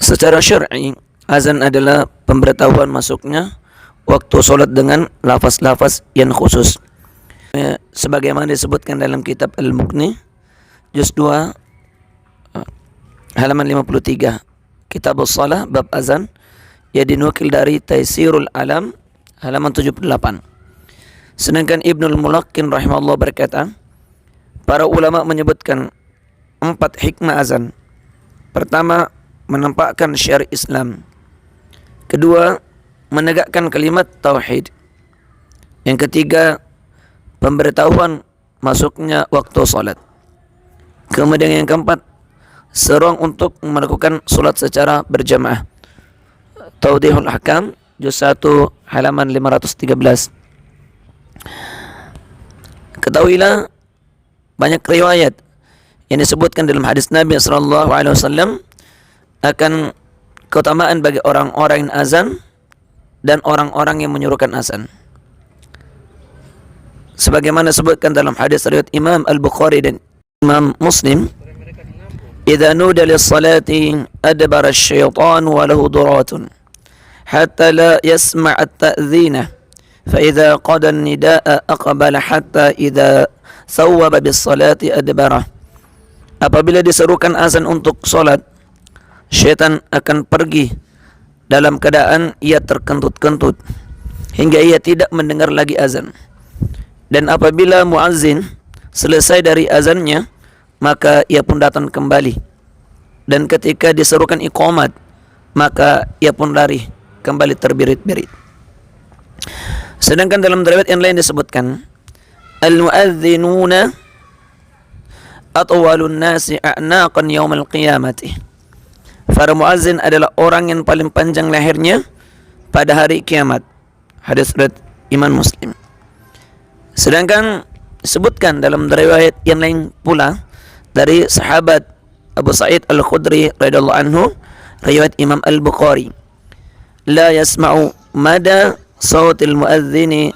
Secara syar'i, azan adalah pemberitahuan masuknya waktu solat dengan lafaz-lafaz yang khusus. Sebagaimana disebutkan dalam kitab Al-Mughni, juz 2, halaman 53. Kitab As-Salah, bab azan, yang dinukil dari Taisirul Alam, halaman 78. Sedangkan Ibnul Mulaqin rahimahullah berkata, para ulama menyebutkan 4 hikmah azan. Pertama, menampakkan syariat Islam. Kedua, menegakkan kalimat tauhid. Yang ketiga, pemberitahuan masuknya waktu salat. Kemudian yang keempat, seruan untuk melakukan salat secara berjamaah. Tawdihul Ahkam, juz 1, halaman 513. Ketahuilah, banyak riwayat yang disebutkan dalam hadis Nabi SAW akan keutamaan bagi orang-orang yang azan dan orang-orang yang menyuruhkan azan. Sebagaimana disebutkan dalam hadis riwayat Imam Al-Bukhari dan Imam Muslim, "Idza nuda lis-salati adbara asy-syaitan wa lahu duratun hatta la yasma' at-ta'dzinah fa idza qada an-nidaa aqbala hatta idza sawwaba bis-salati adbara." Apabila diserukan azan untuk salat, syaitan akan pergi dalam keadaan ia terkentut-kentut hingga ia tidak mendengar lagi azan. Dan apabila muazzin selesai dari azannya, maka ia pun datang kembali. Dan ketika diserukan iqamat, maka ia pun lari kembali terbirit-birit. Sedangkan dalam riwayat yang lain disebutkan, al-muadzinuna atwalun nasi a'naqan yaumal qiyamati. Para muazzin adalah orang yang paling panjang lehernya pada hari kiamat. Hadis riwayat Imam Muslim. Sedangkan disebutkan dalam riwayat yang lain pula dari sahabat Abu Sa'id Al-Khudri radhiyallahu anhu, riwayat Imam Al-Bukhari, la yasma'u mada sautil muadzini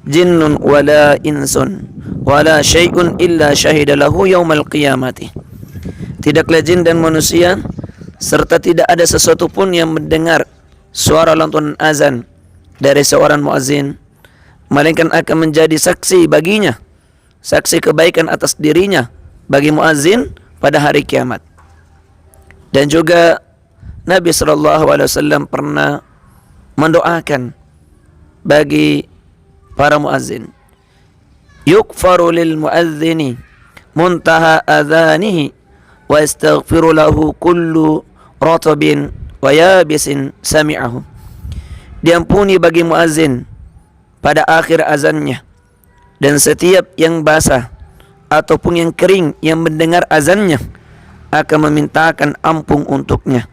jinnun wala insun wala syai'un illa syahida lahu yaumal qiyamati. Tidaklah jin dan manusia serta tidak ada sesuatu pun yang mendengar suara lantunan azan dari seorang muazzin, melainkan akan menjadi saksi baginya, saksi kebaikan atas dirinya bagi muazzin pada hari kiamat. Dan juga Nabi SAW pernah mendoakan bagi para muazzin, yukfaru lil muazzini muntaha adhanihi wa yastaghfiru lahu kullu ratabin wa yabisin sami'ahu. Diampuni bagi muazzin pada akhir azannya, dan setiap yang basah ataupun yang kering yang mendengar azannya akan memintakan ampun untuknya.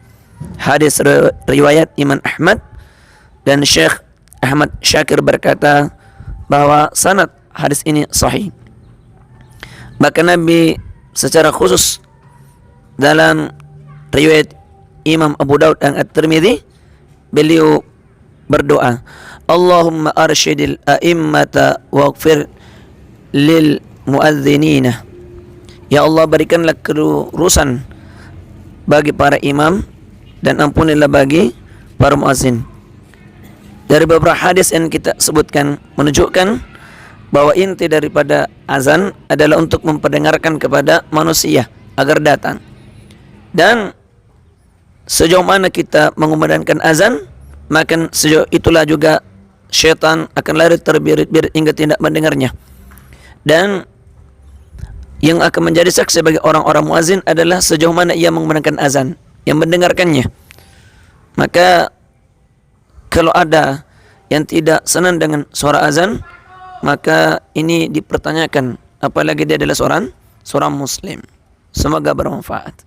Hadis riwayat Imam Ahmad, dan Syekh Ahmad Syakir berkata bahwa sanad hadis ini sahih. Maka Nabi secara khusus dalam riwayat Imam Abu Daud dan At-Tirmidzi, beliau berdoa, Allahumma arsyidil a'immata waghfir lil muadzinina. Ya Allah, berikanlah kelurusan bagi para imam dan ampunilah bagi para muazzin. Dari beberapa hadis yang kita sebutkan menunjukkan bahwa inti daripada azan adalah untuk memperdengarkan kepada manusia agar datang. Dan sejauh mana kita mengumandangkan azan, maka sejauh itulah juga syaitan akan lari terbirit-birit hingga tidak mendengarnya. Dan yang akan menjadi saksi bagi orang-orang muazzin adalah sejauh mana ia mengumandangkan azan, yang mendengarkannya. Maka kalau ada yang tidak senang dengan suara azan, maka ini dipertanyakan, apalagi dia adalah seorang muslim. Semoga bermanfaat.